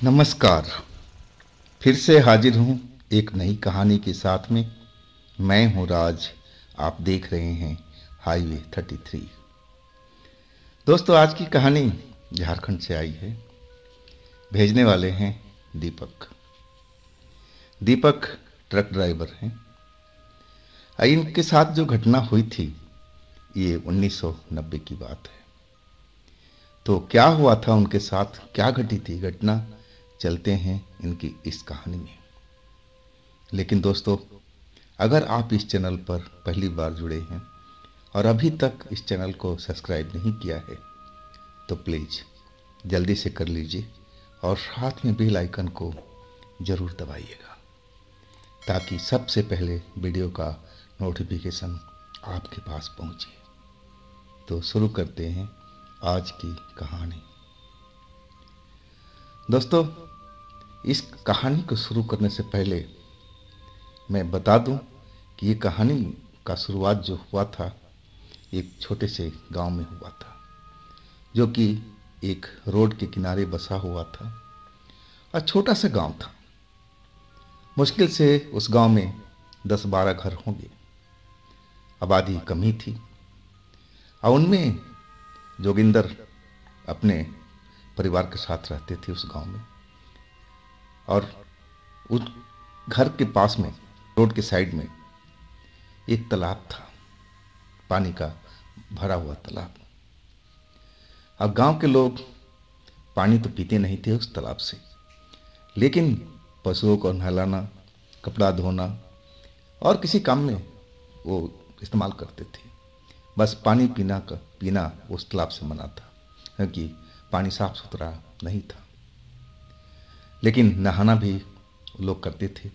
नमस्कार। फिर से हाजिर हूँ एक नई कहानी के साथ में। मैं हूँ राज। आप देख रहे हैं हाईवे 33। दोस्तों, आज की कहानी झारखंड से आई है। भेजने वाले हैं दीपक। दीपक ट्रक ड्राइवर हैं। इनके साथ जो घटना हुई थी ये 1990 की बात है। तो क्या हुआ था उनके साथ, क्या घटी थी घटना, चलते हैं इनकी इस कहानी में। लेकिन दोस्तों, अगर आप इस चैनल पर पहली बार जुड़े हैं और अभी तक इस चैनल को सब्सक्राइब नहीं किया है तो प्लीज़ जल्दी से कर लीजिए और साथ में बेल आइकन को ज़रूर दबाइएगा ताकि सबसे पहले वीडियो का नोटिफिकेशन आपके पास पहुंचे। तो शुरू करते हैं आज की कहानी। दोस्तों, इस कहानी को शुरू करने से पहले मैं बता दूं कि ये कहानी का शुरुआत जो हुआ था एक छोटे से गांव में हुआ था, जो कि एक रोड के किनारे बसा हुआ था और छोटा सा गांव था। मुश्किल से उस गांव में 10-12 घर होंगे। आबादी कम ही थी और उनमें जोगिंदर अपने परिवार के साथ रहते थे उस गांव में। और उस घर के पास में रोड के साइड में एक तालाब था, पानी का भरा हुआ तालाब। अब गांव के लोग पानी तो पीते नहीं थे उस तालाब से, लेकिन पशुओं को नहलाना, कपड़ा धोना और किसी काम में वो इस्तेमाल करते थे। बस पानी पीना उस तालाब से मना था, क्योंकि पानी साफ सुथरा नहीं था। लेकिन नहाना भी लोग करते थे।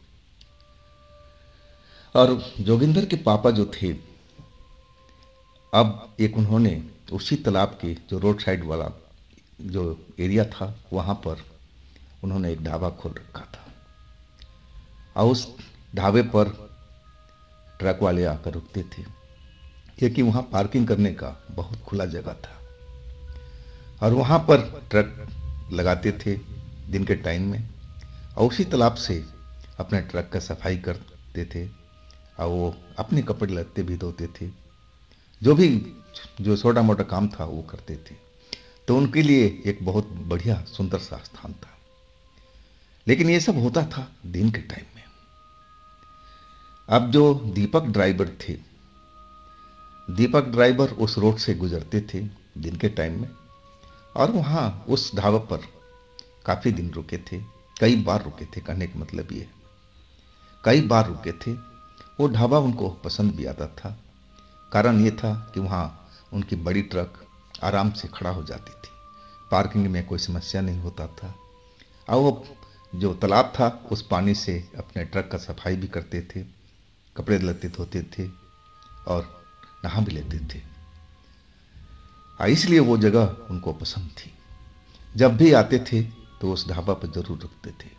और जोगिंदर के पापा जो थे, अब एक उन्होंने उसी तालाब के जो रोड साइड वाला जो एरिया था वहाँ पर उन्होंने एक ढाबा खोल रखा था। और उस ढाबे पर ट्रक वाले आकर रुकते थे, क्योंकि वहाँ पार्किंग करने का बहुत खुला जगह था। और वहाँ पर ट्रक लगाते थे दिन के टाइम में और उसी तालाब से अपने ट्रक का सफाई करते थे और वो अपने कपड़े लत्ते भी धोते थे। जो छोटा मोटा काम था वो करते थे। तो उनके लिए एक बहुत बढ़िया सुंदर सा स्थान था। लेकिन ये सब होता था दिन के टाइम में। अब जो दीपक ड्राइवर उस रोड से गुजरते थे दिन के टाइम में और वहाँ उस ढाबा पर काफ़ी दिन रुके थे। कई बार रुके थे, कहने का मतलब ये, कई बार रुके थे। वो ढाबा उनको पसंद भी आता था। कारण ये था कि वहाँ उनकी बड़ी ट्रक आराम से खड़ा हो जाती थी, पार्किंग में कोई समस्या नहीं होता था। और वो जो तालाब था उस पानी से अपने ट्रक का सफाई भी करते थे, कपड़े लत्ते धोते थे और नहा भी लेते थे। इसलिए वो जगह उनको पसंद थी। जब भी आते थे तो उस ढाबा पर जरूर रुकते थे।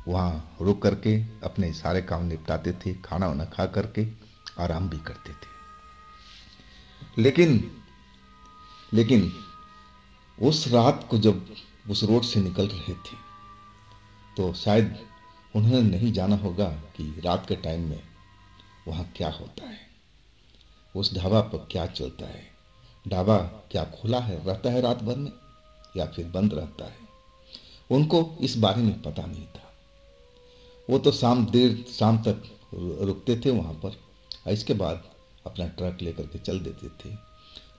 वहाँ रुक करके अपने सारे काम निपटाते थे, खाना वाना खा करके आराम भी करते थे। लेकिन उस रात को जब उस रोड से निकल रहे थे तो शायद उन्होंने नहीं जाना होगा कि रात के टाइम में वहाँ क्या होता है, उस ढाबा पर क्या चलता है। ढाबा क्या खुला रहता है रात भर में या फिर बंद रहता है, उनको इस बारे में पता नहीं था। वो तो देर शाम तक रुकते थे वहाँ पर और इसके बाद अपना ट्रक लेकर के चल देते थे।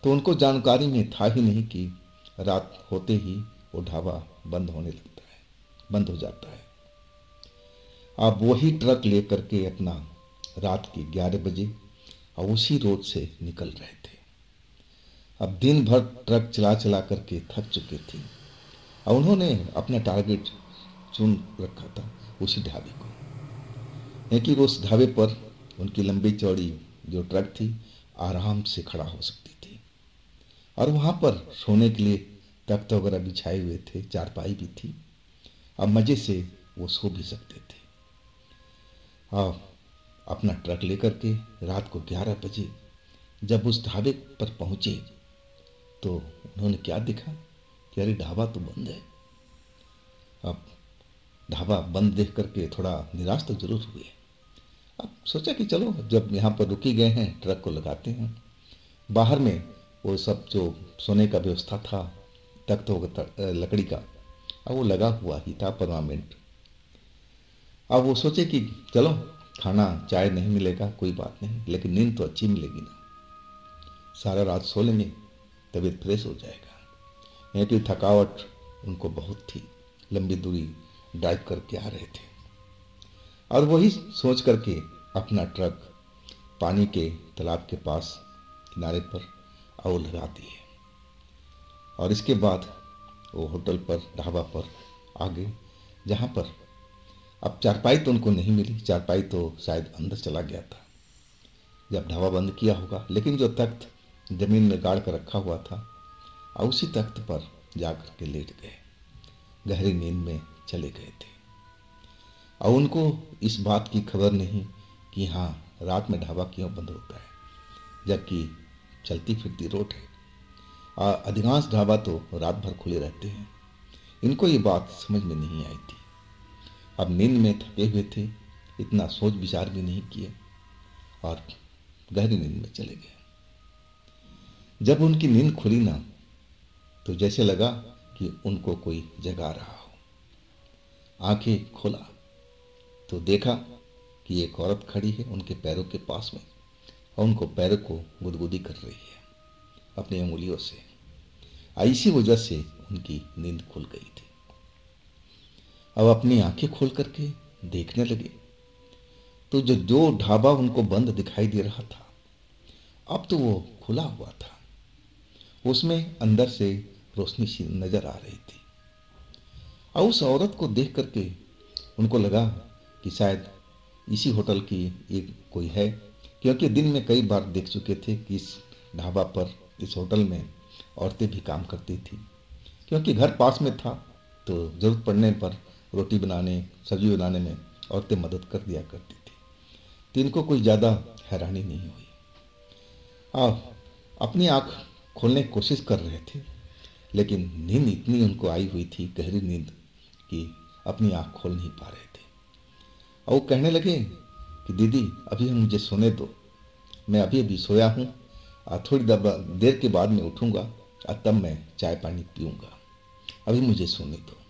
तो उनको जानकारी में था ही नहीं कि रात होते ही वो ढाबा बंद होने लगता है, बंद हो जाता है। अब वही ट्रक लेकर के अपना रात के 11 बजे और उसी रोड से निकल रहे थे। अब दिन भर ट्रक चला चला करके थक चुके थे और उन्होंने अपना टारगेट चुन रखा था उसी ढाबे को, क्योंकि उस ढाबे पर उनकी लंबी चौड़ी जो ट्रक थी आराम से खड़ा हो सकती थी और वहाँ पर सोने के लिए तख्त वगैरह बिछाए हुए थे, चारपाई भी थी। अब मज़े से वो सो भी सकते थे। और अपना ट्रक लेकर के रात को 11 बजे जब उस ढाबे पर पहुँचे तो उन्होंने क्या देखा कि अरे ढाबा तो बंद है। अब ढाबा बंद देख करके थोड़ा निराश तो जरूर हुए। अब सोचा कि चलो जब यहाँ पर रुकी गए हैं ट्रक को लगाते हैं। बाहर में वो सब जो सोने का व्यवस्था था, तख्तों का लकड़ी का, अब वो लगा हुआ ही था परमानेंट। अब वो सोचे कि चलो खाना चाय नहीं मिलेगा कोई बात नहीं, लेकिन नींद तो अच्छी मिलेगी ना, सारा रात सो लेंगे, तबीयत फ्रेश हो जाएगा। यहाँ की थकावट उनको बहुत थी, लंबी दूरी ड्राइव करके आ रहे थे। और वही सोच करके अपना ट्रक पानी के तालाब के पास किनारे पर और लगा दिए। और इसके बाद वो होटल पर, ढाबा पर आ गए, जहाँ पर अब चारपाई तो उनको नहीं मिली, चारपाई तो शायद अंदर चला गया था जब ढाबा बंद किया होगा। लेकिन जो तख्त जमीन में गाड़ कर रखा हुआ था, और उसी तख्त पर जाकर के लेट गए, गहरी नींद में चले गए थे। और उनको इस बात की खबर नहीं कि हाँ रात में ढाबा क्यों बंद होता है, जबकि चलती फिरती रोड है और अधिकांश ढाबा तो रात भर खुले रहते हैं। इनको ये बात समझ में नहीं आई थी। अब नींद में थके हुए थे, इतना सोच विचार भी नहीं किए और गहरी नींद में चले गए। जब उनकी नींद खुली ना, तो जैसे लगा कि उनको कोई जगा रहा हो। आंखें खोला तो देखा कि एक औरत खड़ी है उनके पैरों के पास में, और उनको पैरों को गुदगुदी कर रही है अपनी उंगलियों से। इसी वजह से उनकी नींद खुल गई थी। अब अपनी आंखें खोल करके देखने लगे तो जो ढाबा उनको बंद दिखाई दे रहा था, अब तो वो खुला हुआ था। उसमें अंदर से रोशनी सी नजर आ रही थी। और उस औरत को देख करके उनको लगा कि शायद इसी होटल की एक कोई है, क्योंकि दिन में कई बार देख चुके थे कि इस ढाबा पर, इस होटल में औरतें भी काम करती थी। क्योंकि घर पास में था तो ज़रूरत पड़ने पर रोटी बनाने, सब्जी बनाने में औरतें मदद कर दिया करती थी। तो इनको कोई ज़्यादा हैरानी नहीं हुई। आप अपनी आँख खोलने की कोशिश कर रहे थे, लेकिन नींद इतनी उनको आई हुई थी, गहरी नींद, कि अपनी आँख खोल नहीं पा रहे थे। और वो कहने लगे कि दीदी अभी मुझे सोने दो, मैं अभी अभी सोया हूँ और थोड़ी देर के बाद मैं उठूँगा और तब मैं चाय पानी पीऊँगा, अभी मुझे सोने दो।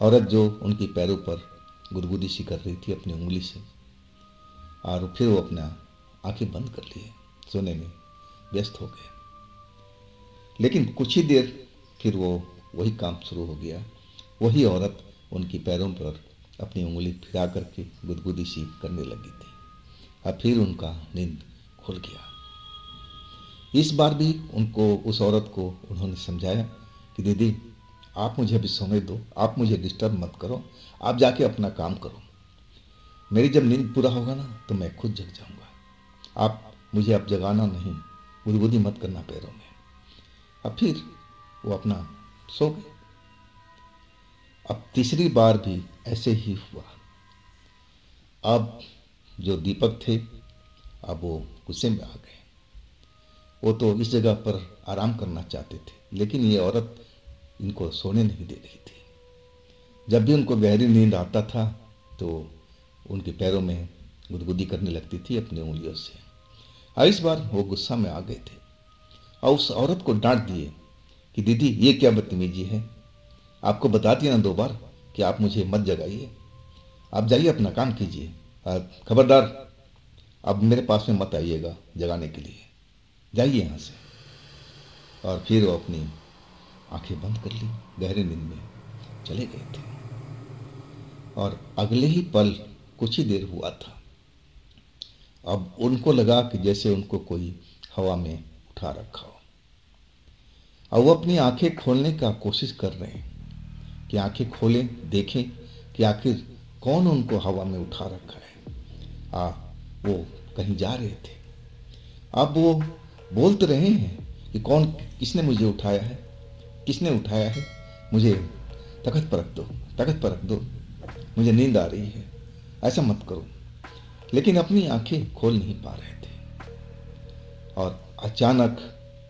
औरत जो उनकी पैरों पर गुदगुदी सी कर रही थी अपनी उंगली से, और फिर वो अपना आंखें बंद कर लिए, सोने में व्यस्त हो गए। लेकिन कुछ ही देर फिर वो वही काम शुरू हो गया। वही औरत उनकी पैरों पर अपनी उंगली फिरा करके गुदगुदी सी करने लगी थी। अब फिर उनका नींद खुल गया। इस बार भी उनको, उस औरत को उन्होंने समझाया कि दीदी आप मुझे अभी सोने दो, आप मुझे डिस्टर्ब मत करो, आप जाके अपना काम करो, मेरी जब नींद पूरा होगा ना तो मैं खुद जग जाऊंगा, आप मुझे अब जगाना नहीं, गुदगुदी मत करना पैरों में। अब फिर वो अपना सो गए। अब तीसरी बार भी ऐसे ही हुआ। अब जो दीपक थे अब वो गुस्से में आ गए। वो तो इस जगह पर आराम करना चाहते थे, लेकिन ये औरत इनको सोने नहीं दे रही थी। जब भी उनको गहरी नींद आता था तो उनके पैरों में गुदगुदी करने लगती थी अपनी उंगलियों से। और इस बार वो गुस्सा में आ गए थे और उस औरत को डांट दिए कि दीदी ये क्या बदतमीजी है, आपको बता दिया ना 2 बार कि आप मुझे मत जगाइए, आप जाइए अपना काम कीजिए, खबरदार अब मेरे पास में मत आइएगा जगाने के लिए, जाइए यहाँ से। और फिर वो अपनी आंखें बंद कर ली, गहरी नींद में चले गए थे। और अगले ही पल कुछ ही देर हुआ था, अब उनको लगा कि जैसे उनको कोई हवा में उठा रखा हो। अब वो अपनी आंखें खोलने का कोशिश कर रहे हैं कि आंखें खोलें, देखें कि आखिर कौन उनको हवा में उठा रखा है। वो कहीं जा रहे थे। अब वो बोल तो रहे हैं कि कौन, किसने मुझे उठाया है, किसने उठाया है, मुझे तख्त पर रख दो, तख्त पर रख दो, मुझे नींद आ रही है, ऐसा मत करो। लेकिन अपनी आंखें खोल नहीं पा रहे थे। और अचानक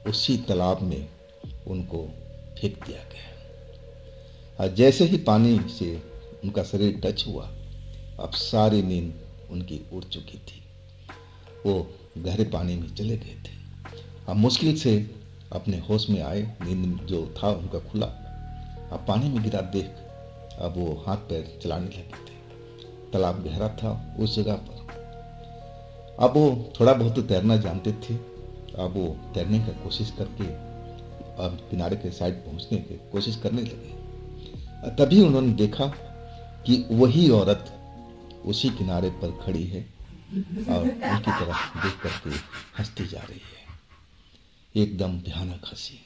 उसी तालाब में उनको फेंक दिया गया। और जैसे ही पानी से उनका शरीर टच हुआ, अब सारी नींद उनकी उड़ चुकी थी। वो गहरे पानी में चले गए थे। अब मुश्किल से अपने होश में आए, नींद जो था उनका खुला। अब पानी में गिरा देख अब वो हाथ पैर चलाने लगे थे। तालाब गहरा था उस जगह पर। अब वो थोड़ा बहुत तो तैरना जानते थे। अब वो तैरने की कोशिश करके अब किनारे के साइड पहुंचने की कोशिश करने लगे। तभी उन्होंने देखा कि वही औरत उसी किनारे पर खड़ी है और उनकी तरफ देख करके हंसती जा रही है, एकदम भयानक हंसी।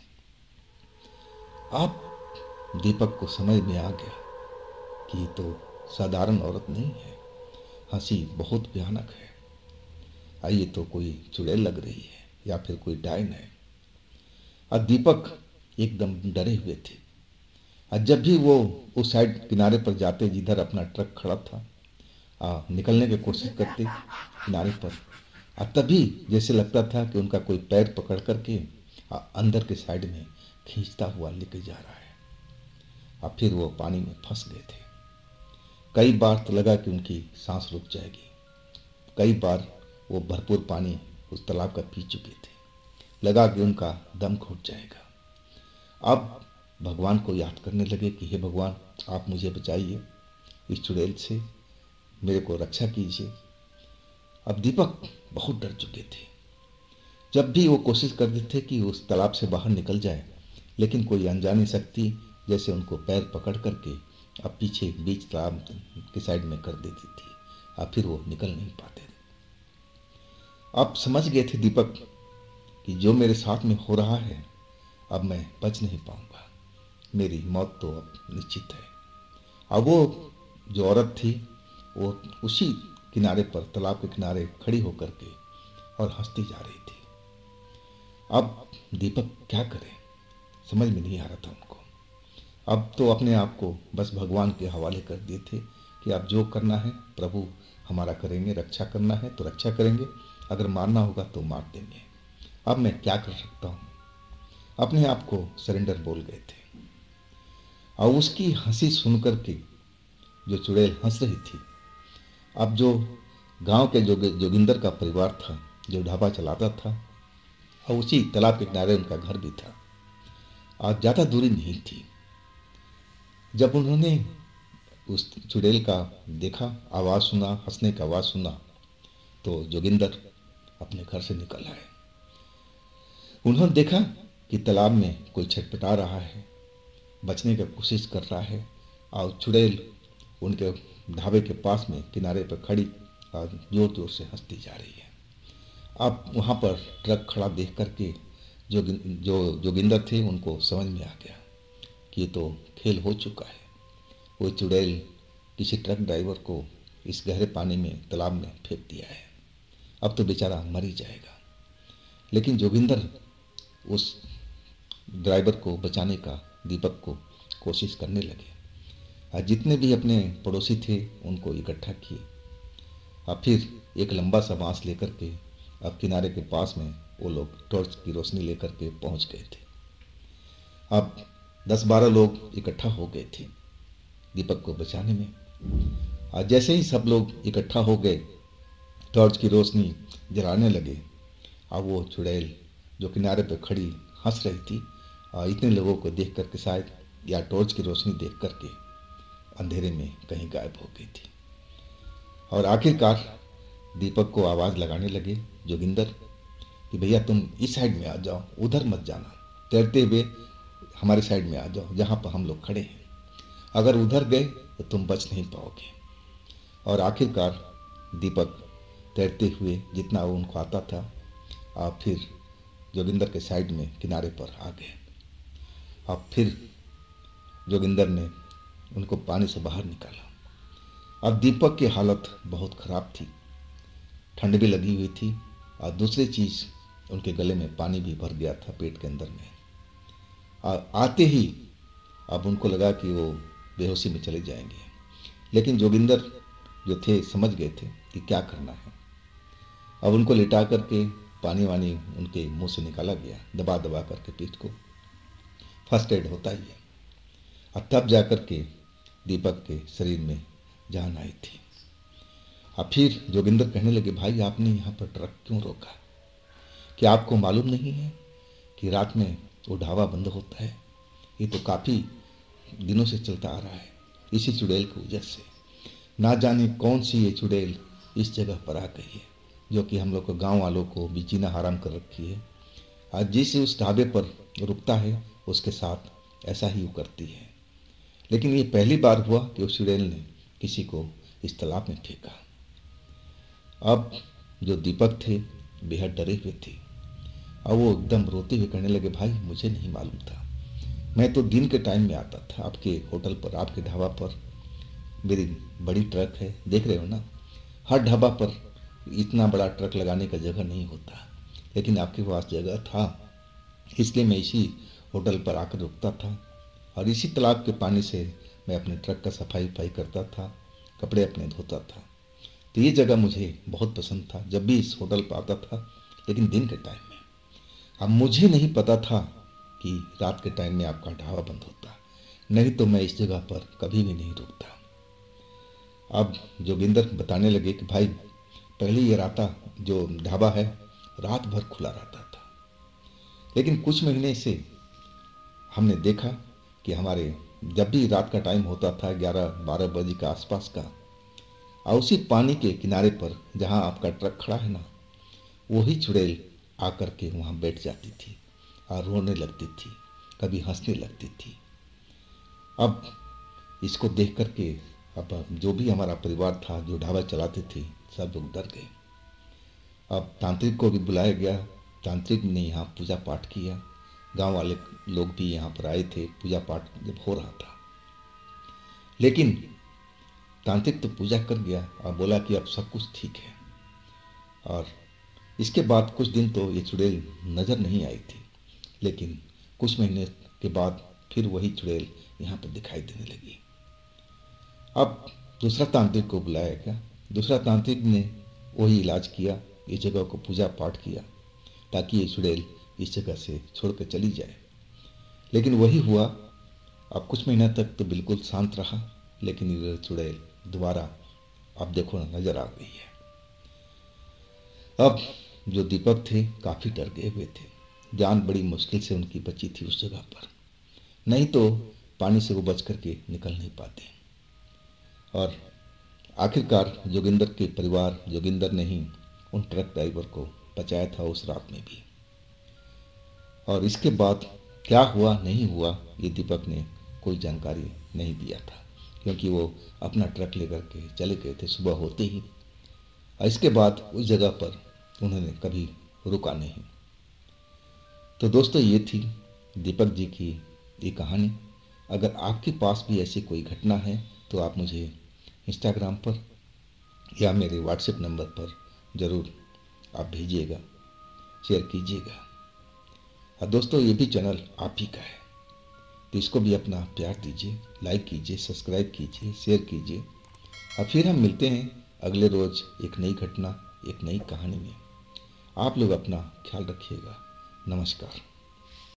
अब दीपक को समझ में आ गया कि ये तो साधारण औरत नहीं है, हंसी बहुत भयानक है। ये तो कोई चुड़ैल लग रही है या फिर कोई डायन है। और दीपक एकदम डरे हुए थे। और जब भी वो उस साइड किनारे पर जाते जिधर अपना ट्रक खड़ा था, निकलने की कोशिश करते किनारे पर, तभी जैसे लगता था कि उनका कोई पैर पकड़ करके अंदर के साइड में खींचता हुआ लेके जा रहा है। और फिर वो पानी में फंस गए थे। कई बार तो लगा कि उनकी सांस रुक जाएगी। कई बार वो भरपूर पानी उस तालाब का पी चुके थे, लगा कि उनका दम घुट जाएगा। अब भगवान को याद करने लगे कि हे भगवान, आप मुझे बचाइए इस चुड़ैल से, मेरे को रक्षा कीजिए। अब दीपक बहुत डर चुके थे। जब भी वो कोशिश करते थे कि उस तालाब से बाहर निकल जाए, लेकिन कोई अनजानी शक्ति जैसे उनको पैर पकड़ करके अब पीछे बीच तालाब के साइड में कर देती थी। अब फिर वो निकल नहीं पाते थे। अब समझ गए थे दीपक कि जो मेरे साथ में हो रहा है, अब मैं बच नहीं पाऊंगा, मेरी मौत तो अब निश्चित है। अब वो जो औरत थी वो उसी किनारे पर, तालाब के किनारे खड़ी होकर के और हंसती जा रही थी। अब दीपक क्या करे, समझ में नहीं आ रहा था उनको। अब तो अपने आप को बस भगवान के हवाले कर दिए थे कि अब जो करना है प्रभु हमारा करेंगे, रक्षा करना है तो रक्षा करेंगे, अगर मारना होगा तो मार देंगे। अब मैं क्या कर सकता हूँ, अपने आप को सरेंडर बोल गए थे। और उसकी हंसी सुनकर के जो चुड़ैल हंस रही थी, अब जो गांव के जोगिंदर का परिवार था जो ढाबा चलाता था, और उसी तालाब के किनारे उनका घर भी था और ज़्यादा दूरी नहीं थी। जब उन्होंने उस चुड़ैल का देखा, आवाज़ सुना, हंसने का आवाज़ सुना, तो जोगिंदर अपने घर से निकल आए। उन्होंने देखा कि तालाब में कोई छटपटा रहा है, बचने की कोशिश कर रहा है, और चुड़ैल उनके ढाबे के पास में किनारे पर खड़ी और जोर जोर से हंसती जा रही है। अब वहाँ पर ट्रक खड़ा देख करके जो जोगिंदर थे उनको समझ में आ गया कि ये तो खेल हो चुका है। वो चुड़ैल किसी ट्रक ड्राइवर को इस गहरे पानी में, तालाब में फेंक दिया है, अब तो बेचारा मर ही जाएगा। लेकिन जोगिंदर उस ड्राइवर को बचाने का दीपक को कोशिश करने लगे। जितने भी अपने पड़ोसी थे उनको इकट्ठा किए। अब फिर एक लंबा सा बांस लेकर के अब किनारे के पास में वो लोग टॉर्च की रोशनी लेकर के पहुंच गए थे। अब 10-12 लोग इकट्ठा हो गए थे दीपक को बचाने में। जैसे ही सब लोग इकट्ठा हो गए, टॉर्च की रोशनी जलाने लगे, अब वो चुड़ैल जो किनारे पर खड़ी हंस रही थी, इतने लोगों को देख करके शायद, या टॉर्च की रोशनी देख करके अंधेरे में कहीं गायब हो गई थी। और आखिरकार दीपक को आवाज़ लगाने लगे जोगिंदर कि भैया तुम इस साइड में आ जाओ, उधर मत जाना, तैरते हुए हमारे साइड में आ जाओ जहाँ पर हम लोग खड़े हैं, अगर उधर गए तो तुम बच नहीं पाओगे। और आखिरकार दीपक तैरते हुए जितना वो उनको आता था, आप फिर जोगिंदर के साइड में किनारे पर आ गए। अब फिर जोगिंदर ने उनको पानी से बाहर निकाला। अब दीपक की हालत बहुत ख़राब थी, ठंड भी लगी हुई थी, और दूसरी चीज़ उनके गले में पानी भी भर गया था पेट के अंदर में। आते ही अब उनको लगा कि वो बेहोशी में चले जाएंगे, लेकिन जोगिंदर जो थे समझ गए थे कि क्या करना है। अब उनको लिटा करके पानी वानी उनके मुंह से निकाला गया, दबा दबा करके पीठ को। फर्स्ट एड होता ही है। और तब जाकर के दीपक के शरीर में जान आई थी। अब फिर जोगिंदर कहने लगे, भाई आपने यहाँ पर ट्रक क्यों रोका? क्या आपको मालूम नहीं है कि रात में वो ढाबा बंद होता है? ये तो काफ़ी दिनों से चलता आ रहा है, इसी चुड़ैल की वजह से। ना जाने कौन सी ये चुड़ैल इस जगह पर आ गई है, जो कि हम लोग को गाँव वालों को भी जीना हराम कर रखी है। आज जिस उस ढाबे पर रुकता है उसके साथ ऐसा ही वो करती है। लेकिन ये पहली बार हुआ कि उस चुड़ैल ने किसी को इस तालाब में फेंका। अब जो दीपक थे बेहद डरे हुए थे। अब वो एकदम रोते हुए कहने लगे, भाई मुझे नहीं मालूम था, मैं तो दिन के टाइम में आता था आपके होटल पर, आपके ढाबा पर। मेरी बड़ी ट्रक है, देख रहे हो ना, हर ढाबा पर इतना बड़ा ट्रक लगाने का जगह नहीं होता, लेकिन आपके पास जगह था, इसलिए मैं इसी होटल पर आकर रुकता था और इसी तालाब के पानी से मैं अपने ट्रक का सफाई वफाई करता था, कपड़े अपने धोता था। तो ये जगह मुझे बहुत पसंद था, जब भी इस होटल पर आता था, लेकिन दिन के टाइम में। अब मुझे नहीं पता था कि रात के टाइम में आपका ढाबा बंद होता, नहीं तो मैं इस जगह पर कभी भी नहीं रुकता। अब जोगिंदर बताने लगे कि भाई पहले ये राता जो ढाबा है रात भर खुला रहता था, लेकिन कुछ महीने से हमने देखा कि हमारे जब भी रात का टाइम होता था 11-12 बजे के आसपास का, और उसी पानी के किनारे पर जहाँ आपका ट्रक खड़ा है ना, वही चुड़ैल आकर के वहाँ बैठ जाती थी और रोने लगती थी, कभी हंसने लगती थी। अब इसको देख कर के अब जो भी हमारा परिवार था, जो ढाबा चलाते थे, सब लोग डर गए। अब तांत्रिक को भी बुलाया गया, तांत्रिक ने यहाँ पूजा पाठ किया, गांव वाले लोग भी यहाँ पर आए थे, पूजा पाठ जब हो रहा था। लेकिन तांत्रिक तो पूजा कर गया और बोला कि अब सब कुछ ठीक है। और इसके बाद कुछ दिन तो ये चुड़ैल नज़र नहीं आई थी, लेकिन कुछ महीने के बाद फिर वही चुड़ैल यहाँ पर दिखाई देने लगी। अब दूसरा तांत्रिक को बुलाया गया, दूसरा तांत्रिक ने वही इलाज किया, इस जगह को पूजा पाठ किया ताकि ये चुड़ैल इस जगह से छोड़ कर चली जाए। लेकिन वही हुआ। अब कुछ महीना तक तो बिल्कुल शांत रहा, लेकिन ये चुड़ैल दोबारा अब देखो नजर आ गई है। अब जो दीपक थे काफ़ी डर गए हुए थे, जान बड़ी मुश्किल से उनकी बची थी उस जगह पर, नहीं तो पानी से वो बच करके निकल नहीं पाते। और आखिरकार जोगिंदर के परिवार, जोगिंदर ने ही उन ट्रक ड्राइवर को बचाया था उस रात में भी। और इसके बाद क्या हुआ नहीं हुआ ये दीपक ने कोई जानकारी नहीं दिया था, क्योंकि वो अपना ट्रक लेकर के चले गए थे सुबह होते ही। और इसके बाद उस जगह पर उन्होंने कभी रुका नहीं। तो दोस्तों ये थी दीपक जी की ये कहानी। अगर आपके पास भी ऐसी कोई घटना है तो आप मुझे इंस्टाग्राम पर या मेरे व्हाट्सएप नंबर पर ज़रूर आप भेजिएगा, शेयर कीजिएगा। और दोस्तों ये भी चैनल आप ही का है, तो इसको भी अपना प्यार दीजिए, लाइक कीजिए, सब्सक्राइब कीजिए, शेयर कीजिए। और फिर हम मिलते हैं अगले रोज़ एक नई घटना, एक नई कहानी में। आप लोग अपना ख्याल रखिएगा। नमस्कार।